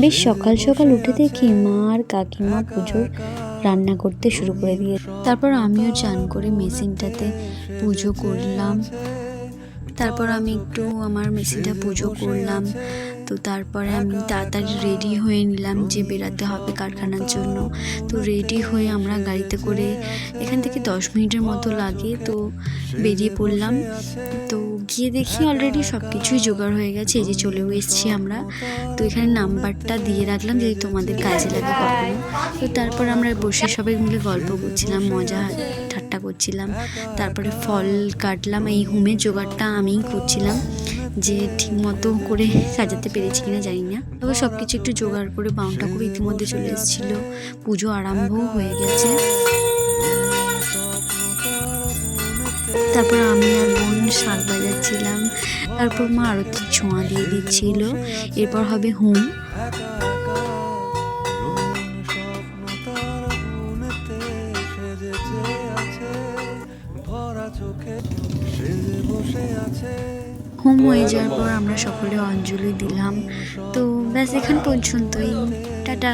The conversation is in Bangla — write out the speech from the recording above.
বেশ সকাল সকাল উঠে দেখি মা আর কাকিমা পুজোর রান্না করতে শুরু করে দিয়ে, তারপর আমিও চান করে মেশিনটাতে পুজো করলাম। তারপর আমি একটু আমার মেশিনটা পুজো করলাম। তো তারপরে আমি তাড়াতাড়ি রেডি হয়ে নিলাম যে বেরাতে হবে কারখানার জন্য। তো রেডি হয়ে আমরা গাড়িতে করে এখান থেকে 10 মিনিটের মতো লাগে, তো বেরিয়ে পড়লাম। তো গিয়ে দেখি অলরেডি সব কিছুই জোগাড় হয়ে গেছে, এই যে চলেও এসেছি আমরা। তো এখানে নাম্বারটা দিয়ে রাখলাম যদি তোমাদের কাজে লাগে কখনো। তো তারপর আমরা বসে সবাই মিলে গল্প করছিলাম, মজা ঠাট্টা করছিলাম। তারপরে ফল কাটলাম, এই হোমের জোগাড়টা আমিই করছিলাম, যে ঠিক মতো করে সাজাতে পেরেছি কিনা জানি না। তবে সব কিছু একটু জোগাড় করে বাউনটা করে ইতিমধ্যে চলে এসেছিলো, পুজো আরম্ভও হয়ে গেছে। তারপর আমি আর বোন শাক বাজাচ্ছিলাম, তারপর মা আরতির ছোঁয়া দিয়ে দিচ্ছিল। এরপর হবে হোম। হোম হয়ে যাওয়ার পর আমরা সকলে অঞ্জলি দিলাম। তো ব্যাস এখান পর্যন্তই, টাটা।